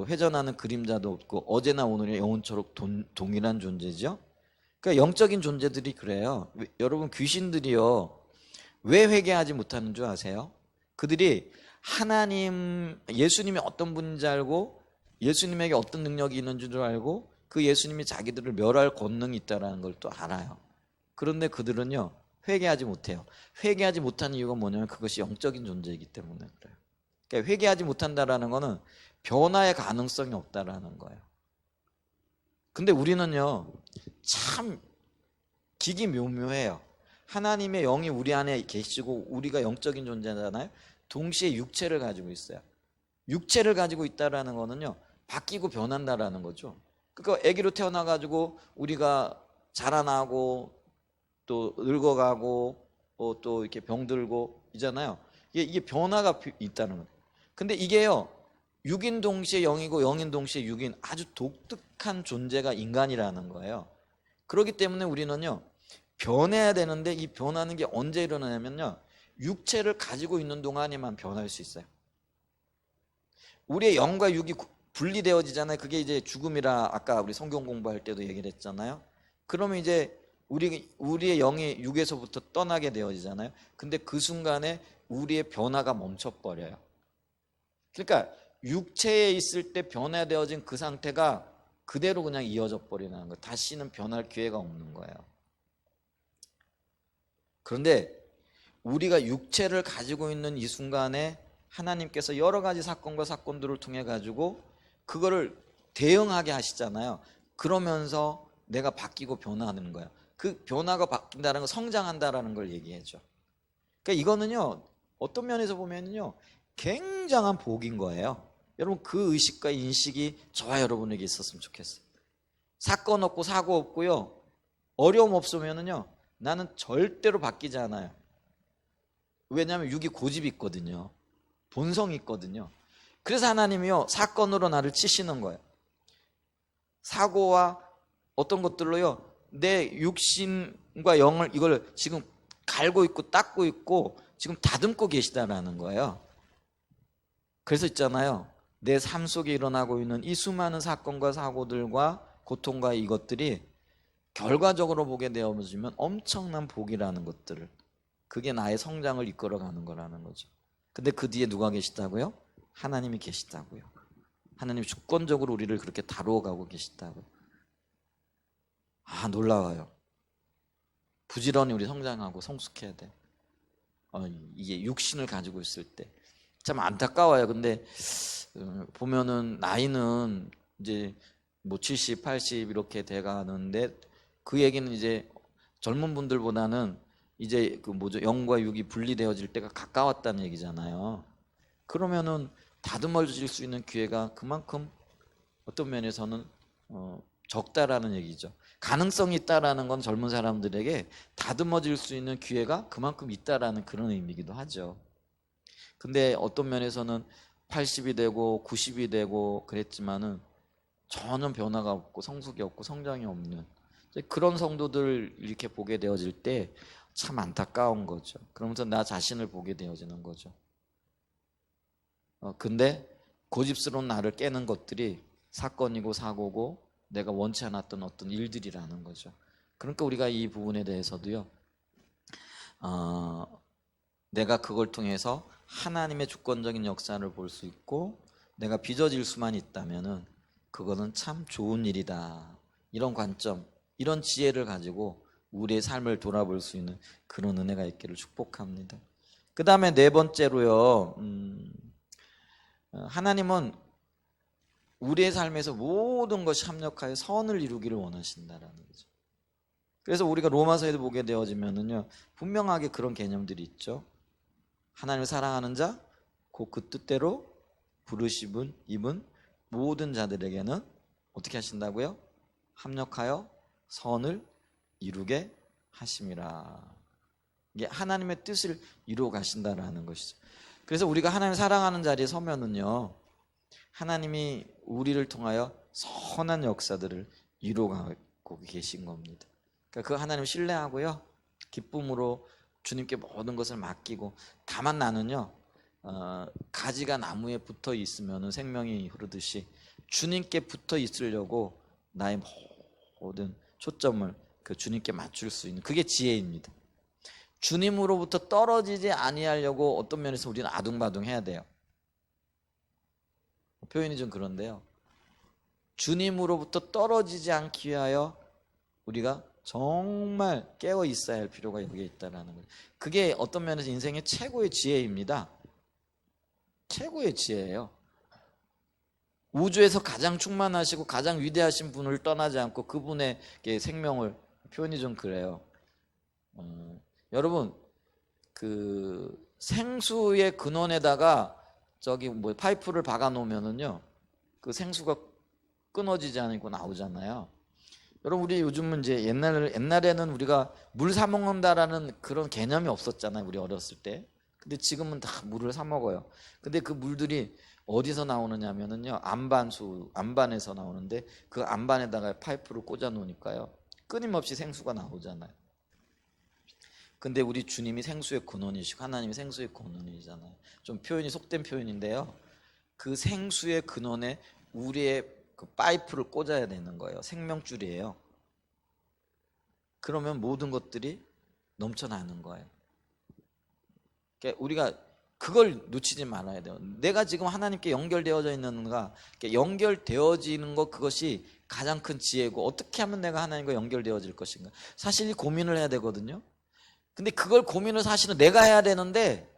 회전하는 그림자도 없고 어제나 오늘이 영원처럼 동일한 존재죠. 그러니까 영적인 존재들이 그래요. 여러분, 귀신들이요, 왜 회개하지 못하는 줄 아세요? 그들이 예수님이 어떤 분인지 알고 예수님에게 어떤 능력이 있는 줄 알고 그 예수님이 자기들을 멸할 권능이 있다는 걸 또 알아요. 그런데 그들은요, 회개하지 못해요. 회개하지 못하는 이유가 뭐냐면 그것이 영적인 존재이기 때문에 그래요. 그러니까 회개하지 못한다라는 거는 변화의 가능성이 없다라는 거예요. 근데 우리는요, 참 기기묘묘해요. 하나님의 영이 우리 안에 계시고 우리가 영적인 존재잖아요. 동시에 육체를 가지고 있어요. 육체를 가지고 있다라는 거는요, 바뀌고 변한다라는 거죠. 그러니까 아기로 태어나가지고 우리가 자라나고 또 늙어가고 또 이렇게 병들고 이잖아요. 이게 변화가 있다는 거예요. 근데 이게요, 육인 동시에 영이고 영인 동시에 육인, 아주 독특한 존재가 인간이라는 거예요. 그렇기 때문에 우리는요, 변해야 되는데 이 변하는 게 언제 일어나냐면요, 육체를 가지고 있는 동안에만 변할 수 있어요. 우리의 영과 육이 분리되어지잖아요. 그게 이제 죽음이라 아까 우리 성경 공부할 때도 얘기를 했잖아요. 그러면 이제 우리의 영이 육에서부터 떠나게 되어지잖아요. 근데 그 순간에 우리의 변화가 멈춰버려요. 그러니까 육체에 있을 때 변화되어진 그 상태가 그대로 그냥 이어져 버리는 거예요. 다시는 변할 기회가 없는 거예요. 그런데 우리가 육체를 가지고 있는 이 순간에 하나님께서 여러 가지 사건과 사건들을 통해 가지고 그거를 대응하게 하시잖아요. 그러면서 내가 바뀌고 변화하는 거예요. 그 변화가 바뀐다는 건 성장한다라는 걸 얘기해줘. 그러니까 이거는요, 어떤 면에서 보면요, 굉장한 복인 거예요. 여러분, 그 의식과 인식이 저와 여러분에게 있었으면 좋겠어요. 사건 없고 사고 없고요, 어려움 없으면은요, 나는 절대로 바뀌지 않아요. 왜냐하면 육이 고집이 있거든요. 본성이 있거든요. 그래서 하나님이요, 사건으로 나를 치시는 거예요. 사고와 어떤 것들로요, 내 육신과 영을 이걸 지금 갈고 있고 닦고 있고 지금 다듬고 계시다라는 거예요. 그래서 있잖아요, 내 삶 속에 일어나고 있는 이 수많은 사건과 사고들과 고통과 이것들이 결과적으로 보게 되어지면 엄청난 복이라는 것들을, 그게 나의 성장을 이끌어가는 거라는 거죠. 근데 그 뒤에 누가 계시다고요? 하나님이 계시다고요. 하나님이 주권적으로 우리를 그렇게 다루어가고 계시다고요. 아, 놀라워요. 부지런히 우리 성장하고 성숙해야 돼. 이게 육신을 가지고 있을 때 참 안타까워요. 근데 보면은 나이는 이제 뭐 70, 80 이렇게 돼가는데 그 얘기는 이제 젊은 분들보다는 이제 영과 육이 분리되어질 때가 가까웠다는 얘기잖아요. 그러면은 다듬어질 수 있는 기회가 그만큼 어떤 면에서는 적다라는 얘기죠. 가능성이 있다라는 건 젊은 사람들에게 다듬어질 수 있는 기회가 그만큼 있다라는 그런 의미이기도 하죠. 근데 어떤 면에서는 80이 되고 90이 되고 그랬지만은 전혀 변화가 없고 성숙이 없고 성장이 없는 그런 성도들 이렇게 보게 되어질 때 참 안타까운 거죠. 그러면서 나 자신을 보게 되어지는 거죠. 근데 고집스러운 나를 깨는 것들이 사건이고 사고고 내가 원치 않았던 어떤 일들이라는 거죠. 그러니까 우리가 이 부분에 대해서도요, 내가 그걸 통해서 하나님의 주권적인 역사를 볼 수 있고 내가 빚어질 수만 있다면은 그거는 참 좋은 일이다. 이런 관점, 이런 지혜를 가지고 우리의 삶을 돌아볼 수 있는 그런 은혜가 있기를 축복합니다. 그 다음에 네 번째로요, 하나님은 우리의 삶에서 모든 것이 합력하여 선을 이루기를 원하신다라는 거죠. 그래서 우리가 로마서에도 보게 되어지면은요, 분명하게 그런 개념들이 있죠. 하나님을 사랑하는 자, 곧 그 뜻대로 부르심은 입은 모든 자들에게는 어떻게 하신다고요? 합력하여 선을 이루게 하심이라. 이게 하나님의 뜻을 이루어 가신다라는 것이죠. 그래서 우리가 하나님을 사랑하는 자리에 서면은요, 하나님이 우리를 통하여 선한 역사들을 이루어가고 계신 겁니다. 그러니까 그 하나님을 신뢰하고요, 기쁨으로 주님께 모든 것을 맡기고, 다만 나는요, 가지가 나무에 붙어 있으면 생명이 흐르듯이 주님께 붙어 있으려고 나의 모든 초점을 그 주님께 맞출 수 있는, 그게 지혜입니다. 주님으로부터 떨어지지 아니하려고 어떤 면에서 우리는 아둥바둥해야 돼요. 표현이 좀 그런데요, 주님으로부터 떨어지지 않기 위하여 우리가 정말 깨어 있어야 할 필요가 여기에 있다는 거예요. 그게 어떤 면에서 인생의 최고의 지혜입니다. 최고의 지혜예요. 우주에서 가장 충만하시고 가장 위대하신 분을 떠나지 않고 그분의 생명을, 표현이 좀 그래요. 여러분, 그 생수의 근원에다가 저기 뭐 파이프를 박아 놓으면은요, 그 생수가 끊어지지 않고 나오잖아요. 여러분, 우리 요즘은 이제 옛날에는 우리가 물 사 먹는다라는 그런 개념이 없었잖아요, 우리 어렸을 때. 근데 지금은 다 물을 사 먹어요. 근데 그 물들이 어디서 나오느냐면은요, 안반에서 나오는데, 그 안반에다가 파이프를 꽂아 놓으니까요, 끊임없이 생수가 나오잖아요. 근데 우리 주님이 생수의 근원이시고 하나님이 생수의 근원이잖아요. 좀 표현이 속된 표현인데요, 그 생수의 근원에 우리의 그 파이프를 꽂아야 되는 거예요. 생명줄이에요. 그러면 모든 것들이 넘쳐나는 거예요. 그러니까 우리가 그걸 놓치지 말아야 돼요. 내가 지금 하나님께 연결되어져 있는가, 연결되어지는 것, 그것이 가장 큰 지혜고, 어떻게 하면 내가 하나님과 연결되어질 것인가, 사실 고민을 해야 되거든요. 근데 그걸 고민을 사실은 내가 해야 되는데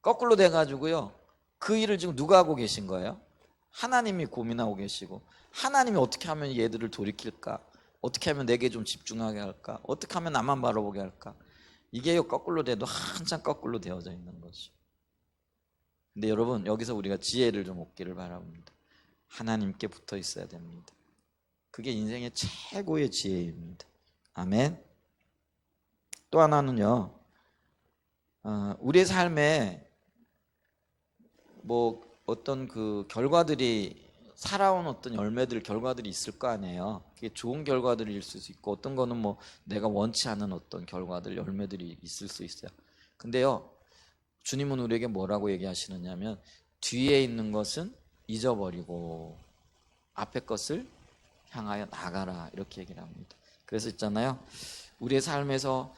거꾸로 돼가지고요, 그 일을 지금 누가 하고 계신 거예요? 하나님이 고민하고 계시고, 하나님이 어떻게 하면 얘들을 돌이킬까, 어떻게 하면 내게 좀 집중하게 할까, 어떻게 하면 나만 바라보게 할까. 이게 거꾸로 돼도 한참 거꾸로 되어져 있는 거죠. 근데 여러분, 여기서 우리가 지혜를 좀 얻기를 바랍니다. 하나님께 붙어 있어야 됩니다. 그게 인생의 최고의 지혜입니다. 아멘. 또 하나는요, 우리의 삶에 뭐 어떤 그 결과들이, 살아온 어떤 결과들이 있을 거 아니에요. 그게 좋은 결과들일 수 있고, 어떤 거는 뭐 내가 원치 않은 어떤 열매들이 있을 수 있어요. 근데요, 주님은 우리에게 뭐라고 얘기하시느냐면, 뒤에 있는 것은 잊어버리고 앞에 것을 향하여 나가라, 이렇게 얘기를 합니다. 그래서 있잖아요, 우리의 삶에서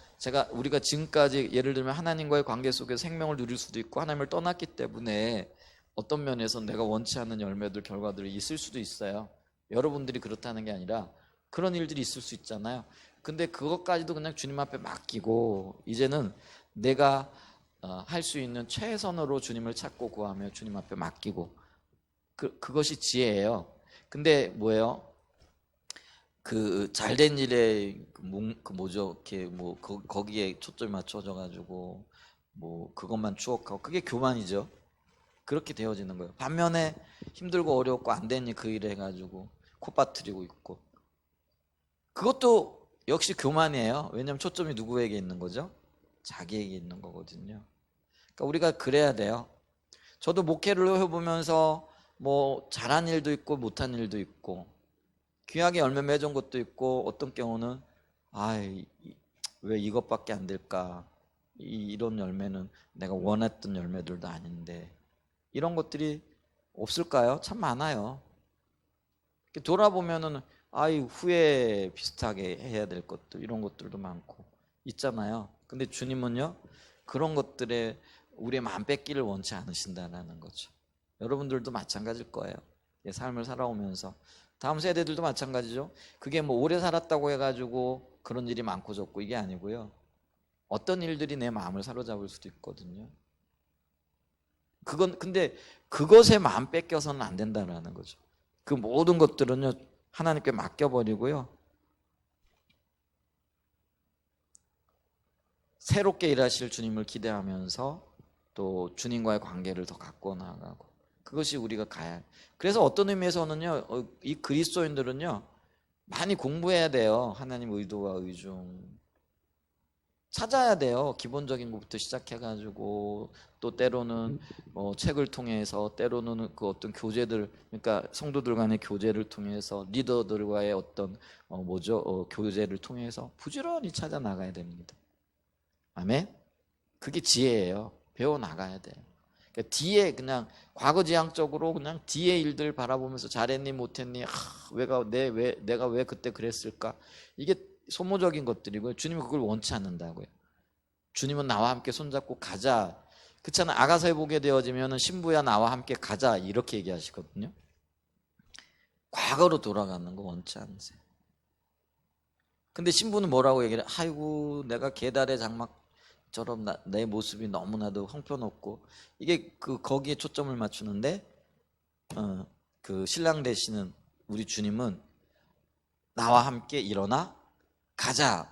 우리가 지금까지 예를 들면 하나님과의 관계 속에서 생명을 누릴 수도 있고, 하나님을 떠났기 때문에 어떤 면에서 내가 원치 않는 결과들이 있을 수도 있어요. 여러분들이 그렇다는 게 아니라 그런 일들이 있을 수 있잖아요. 근데 그것까지도 그냥 주님 앞에 맡기고, 이제는 내가 할 수 있는 최선으로 주님을 찾고 구하며 주님 앞에 맡기고, 그것이 지혜예요. 근데 뭐예요? 그 잘된 일에 뭐죠? 이렇게 뭐 거기에 초점이 맞춰져 가지고 뭐 그것만 추억하고, 그게 교만이죠. 그렇게 되어지는 거예요. 반면에 힘들고 어렵고 안 된 일, 그 일에 해가지고 콧바트리고 있고, 그것도 역시 교만이에요. 왜냐하면 초점이 누구에게 있는 거죠? 자기에게 있는 거거든요. 그러니까 우리가 그래야 돼요. 저도 목회를 해보면서 뭐 잘한 일도 있고 못한 일도 있고, 귀하게 열매 맺은 것도 있고, 어떤 경우는 왜 이것밖에 안 될까, 이런 열매는 내가 원했던 열매들도 아닌데, 이런 것들이 없을까요? 참 많아요. 돌아보면은 후회 비슷하게 해야 될 것들, 이런 것들도 많고 있잖아요. 근데 주님은요, 그런 것들에 우리의 마음 뺏기를 원치 않으신다는 거죠. 여러분들도 마찬가지일 거예요. 삶을 살아오면서 다음 세대들도 마찬가지죠. 그게 뭐 오래 살았다고 해가지고 그런 일이 많고 적고 이게 아니고요, 어떤 일들이 내 마음을 사로잡을 수도 있거든요. 근데 그것에 마음 뺏겨서는 안 된다는 거죠. 그 모든 것들은요, 하나님께 맡겨버리고요, 새롭게 일하실 주님을 기대하면서 또 주님과의 관계를 더 가꾸어 나가고, 그것이 우리가 가야 해요. 그래서 어떤 의미에서는요, 이 그리스도인들은요 많이 공부해야 돼요. 하나님 의도와 의중 찾아야 돼요. 기본적인 것부터 시작해가지고, 또 때로는 책을 통해서, 때로는 그 어떤 교제들, 그러니까 성도들 간의 교제를 통해서, 리더들과의 어떤 교제를 통해서 부지런히 찾아 나가야 됩니다. 아멘. 그게 지혜예요. 배워 나가야 돼요. 그러니까 뒤에 그냥 과거지향적으로 그냥 뒤에 일들 바라보면서 잘했니 못했니, 내가 왜 그때 그랬을까, 이게 소모적인 것들이고요. 주님은 그걸 원치 않는다고요. 주님은 나와 함께 손잡고 가자. 그렇잖아요. 아가서에 보게 되어지면 신부야 나와 함께 가자 이렇게 얘기하시거든요. 과거로 돌아가는 거 원치 않으세요. 근데 신부는 뭐라고 얘기를 해요? 아이고 내가 계달의 장막처럼 내 모습이 너무나도 형편없고, 이게 거기에 초점을 맞추는데, 그 신랑 되시는 우리 주님은 나와 함께 일어나 가자.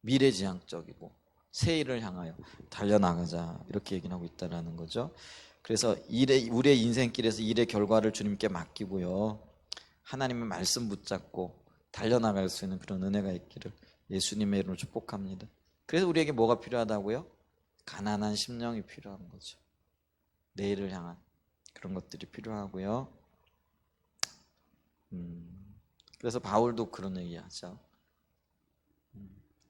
미래지향적이고 새 일을 향하여 달려나가자 이렇게 얘기를 하고 있다는 거죠. 그래서 우리의 인생길에서 일의 결과를 주님께 맡기고요, 하나님의 말씀 붙잡고 달려나갈 수 있는 그런 은혜가 있기를 예수님의 이름으로 축복합니다. 그래서 우리에게 뭐가 필요하다고요? 가난한 심령이 필요한 거죠. 내일을 향한 그런 것들이 필요하고요. 그래서 바울도 그런 얘기하죠.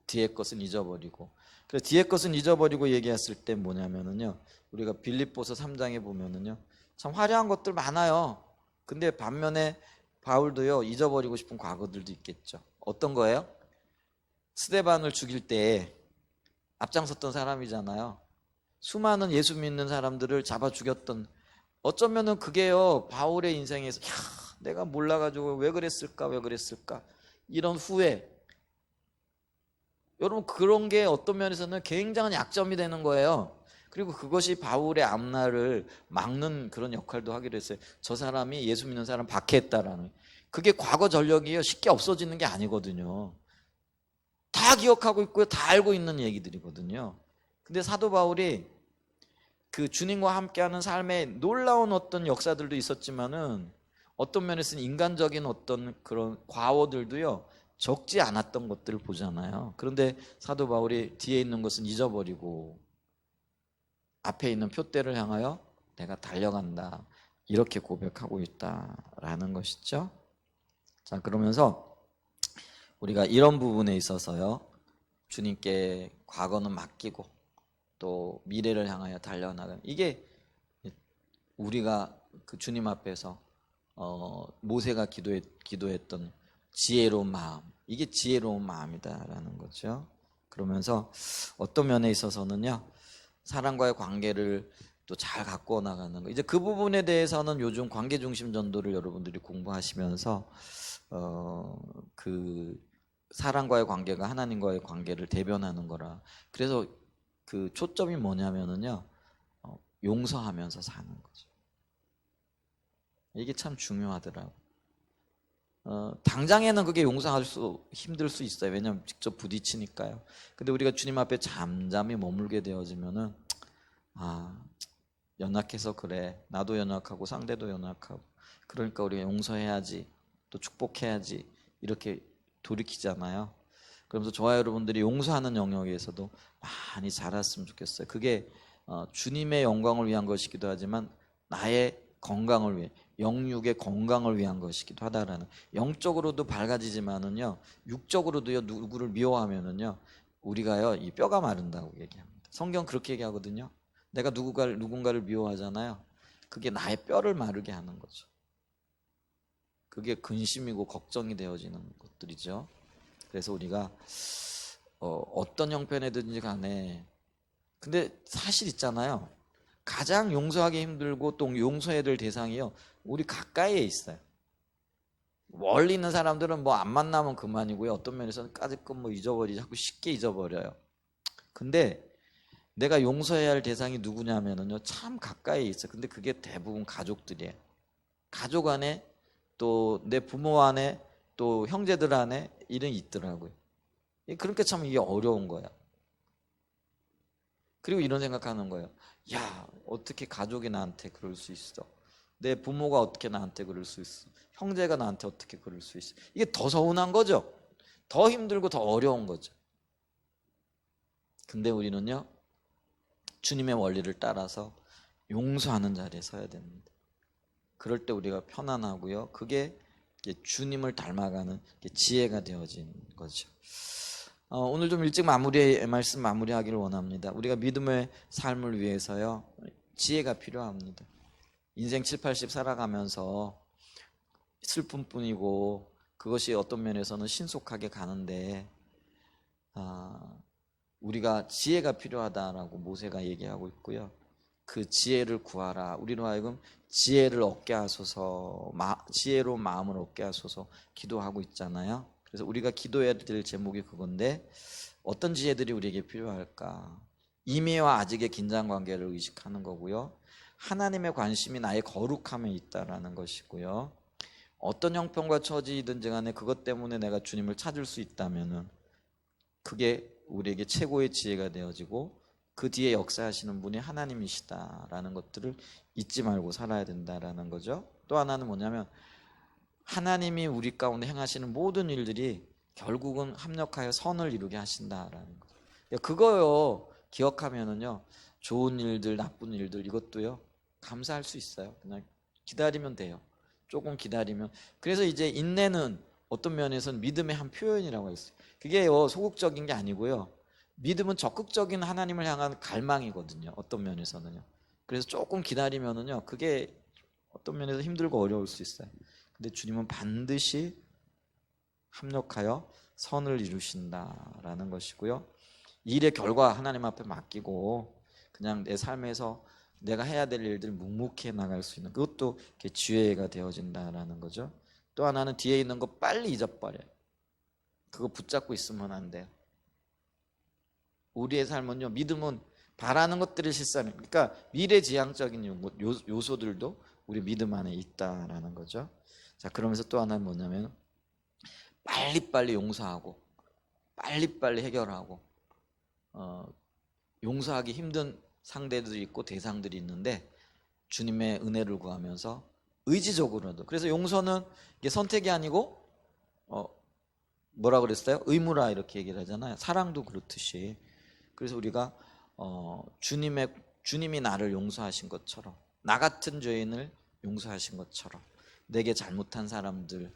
뒤의 것은 잊어버리고. 그래서 뒤의 것은 잊어버리고 얘기했을 때 뭐냐면은요, 우리가 빌립보서 3장에 보면은요 참 화려한 것들 많아요. 근데 반면에 바울도요 잊어버리고 싶은 과거들도 있겠죠. 어떤 거예요? 스데반을 죽일 때 앞장섰던 사람이잖아요. 수많은 예수 믿는 사람들을 잡아 죽였던, 어쩌면은 그게요 바울의 인생에서 내가 몰라가지고 왜 그랬을까 이런 후회, 여러분 그런 게 어떤 면에서는 굉장한 약점이 되는 거예요. 그리고 그것이 바울의 앞날을 막는 그런 역할도 하기로 했어요. 저 사람이 예수 믿는 사람 박해했다라는, 그게 과거 전력이요 쉽게 없어지는 게 아니거든요. 다 기억하고 있고요, 다 알고 있는 얘기들이거든요. 근데 사도 바울이 그 주님과 함께하는 삶에 놀라운 어떤 역사들도 있었지만은, 어떤 면에서는 인간적인 어떤 그런 과오들도요 적지 않았던 것들을 보잖아요. 그런데 사도 바울이 뒤에 있는 것은 잊어버리고 앞에 있는 표대를 향하여 내가 달려간다 이렇게 고백하고 있다라는 것이죠. 자, 그러면서 우리가 이런 부분에 있어서요 주님께 과거는 맡기고 또 미래를 향하여 달려나가는, 이게 우리가 그 주님 앞에서 모세가 기도했던 지혜로운 마음, 이게 지혜로운 마음이다라는 거죠. 그러면서 어떤 면에 있어서는요 사람과의 관계를 또 잘 가꾸어 나가는 거, 이제 그 부분에 대해서는 요즘 관계 중심 전도를 여러분들이 공부하시면서 그 사람과의 관계가 하나님과의 관계를 대변하는 거라. 그래서 그 초점이 뭐냐면은요 용서하면서 사는 거죠. 이게 참 중요하더라고. 당장에는 그게 용서할 수 힘들 수 있어요. 왜냐하면 직접 부딪히니까요. 근데 우리가 주님 앞에 잠잠히 머물게 되어지면은, 연약해서 그래, 나도 연약하고 상대도 연약하고, 그러니까 우리가 용서해야지, 또 축복해야지 이렇게 돌이키잖아요. 그러면서 저와 여러분들이 용서하는 영역에서도 많이 자랐으면 좋겠어요. 그게 주님의 영광을 위한 것이기도 하지만 나의 건강을 위해, 영육의 건강을 위한 것이기도 하다라는, 영적으로도 밝아지지만은요 육적으로도요 누구를 미워하면은요 우리가요 이 뼈가 마른다고 얘기합니다. 성경 그렇게 얘기하거든요. 내가 누군가를 미워하잖아요. 그게 나의 뼈를 마르게 하는 거죠. 그게 근심이고 걱정이 되어지는 것들이죠. 그래서 우리가 어떤 형편이든지 간에, 근데 사실 있잖아요, 가장 용서하기 힘들고 또 용서해야 될 대상이요 우리 가까이에 있어요. 멀리 있는 사람들은 뭐 안 만나면 그만이고요, 어떤 면에서는 까짓것 뭐 자꾸 쉽게 잊어버려요. 근데 내가 용서해야 할 대상이 누구냐면은요 참 가까이에 있어요. 근데 그게 대부분 가족들이에요. 가족 안에, 또 내 부모 안에, 또 형제들 안에 이런 있더라고요. 그러니까 참 이게 어려운 거야. 그리고 이런 생각하는 거예요. 야, 어떻게 가족이 나한테 그럴 수 있어? 내 부모가 어떻게 나한테 그럴 수 있어? 형제가 나한테 어떻게 그럴 수 있어? 이게 더 서운한 거죠. 더 힘들고 더 어려운 거죠. 근데 우리는요, 주님의 원리를 따라서 용서하는 자리에 서야 됩니다. 그럴 때 우리가 편안하고요. 그게 주님을 닮아가는 지혜가 되어진 거죠. 오늘 좀 일찍 말씀 마무리하기를 원합니다. 우리가 믿음의 삶을 위해서요, 지혜가 필요합니다. 인생 7, 80 살아가면서 슬픔뿐이고 그것이 어떤 면에서는 신속하게 가는데 우리가 지혜가 필요하다라고 모세가 얘기하고 있고요. 그 지혜를 구하라. 우리로 하여금 지혜를 얻게 하소서, 지혜로 마음을 얻게 하소서 기도하고 있잖아요. 그래서 우리가 기도해야 될 제목이 그건데 어떤 지혜들이 우리에게 필요할까? 임의와 아직의 긴장관계를 의식하는 거고요. 하나님의 관심이 나의 거룩함에 있다라는 것이고요. 어떤 형편과 처지든지 간에 그것 때문에 내가 주님을 찾을 수 있다면은 그게 우리에게 최고의 지혜가 되어지고 그 뒤에 역사하시는 분이 하나님이시다라는 것들을 잊지 말고 살아야 된다라는 거죠. 또 하나는 뭐냐면 하나님이 우리 가운데 행하시는 모든 일들이 결국은 합력하여 선을 이루게 하신다라는 거. 그거요 기억하면은요 좋은 일들, 나쁜 일들 이것도요 감사할 수 있어요. 그냥 기다리면 돼요. 조금 기다리면. 그래서 이제 인내는 어떤 면에서는 믿음의 한 표현이라고 했어요. 그게 소극적인 게 아니고요. 믿음은 적극적인 하나님을 향한 갈망이거든요. 어떤 면에서는요. 그래서 조금 기다리면은요. 그게 어떤 면에서 힘들고 어려울 수 있어요. 근데 주님은 반드시 합력하여 선을 이루신다라는 것이고요. 일의 결과 하나님 앞에 맡기고 그냥 내 삶에서 내가 해야 될 일들 묵묵히 나갈 수 있는 그것도 지혜가 되어진다라는 거죠. 또 하나는 뒤에 있는 거 빨리 잊어버려요. 그거 붙잡고 있으면 안 돼요. 우리의 삶은요, 믿음은 바라는 것들을 실현하는, 그러니까 미래지향적인 요소들도 우리 믿음 안에 있다라는 거죠. 자, 그러면서 또 하나는 뭐냐면 빨리빨리 용서하고 빨리빨리 해결하고 용서하기 힘든 상대들이 있고 대상들이 있는데 주님의 은혜를 구하면서 의지적으로도, 그래서 용서는 이게 선택이 아니고 뭐라 그랬어요? 의무라 이렇게 얘기를 하잖아요. 사랑도 그렇듯이. 그래서 우리가 주님이 나를 용서하신 것처럼, 나 같은 죄인을 용서하신 것처럼 내게 잘못한 사람들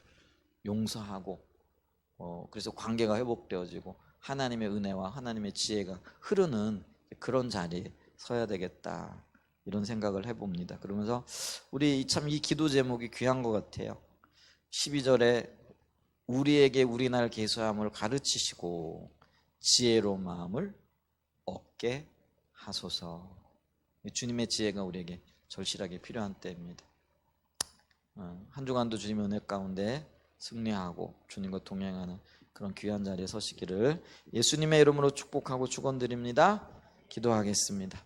용서하고 그래서 관계가 회복되어지고 하나님의 은혜와 하나님의 지혜가 흐르는 그런 자리에 서야 되겠다, 이런 생각을 해봅니다. 그러면서 우리 참 이 기도 제목이 귀한 것 같아요. 12절에 우리에게 우리날 계수함을 가르치시고 지혜로 마음을 얻게 하소서. 주님의 지혜가 우리에게 절실하게 필요한 때입니다. 한 주간도 주님의 은혜 가운데 승리하고 주님과 동행하는 그런 귀한 자리에 서시기를 예수님의 이름으로 축복하고 축원드립니다. 기도하겠습니다.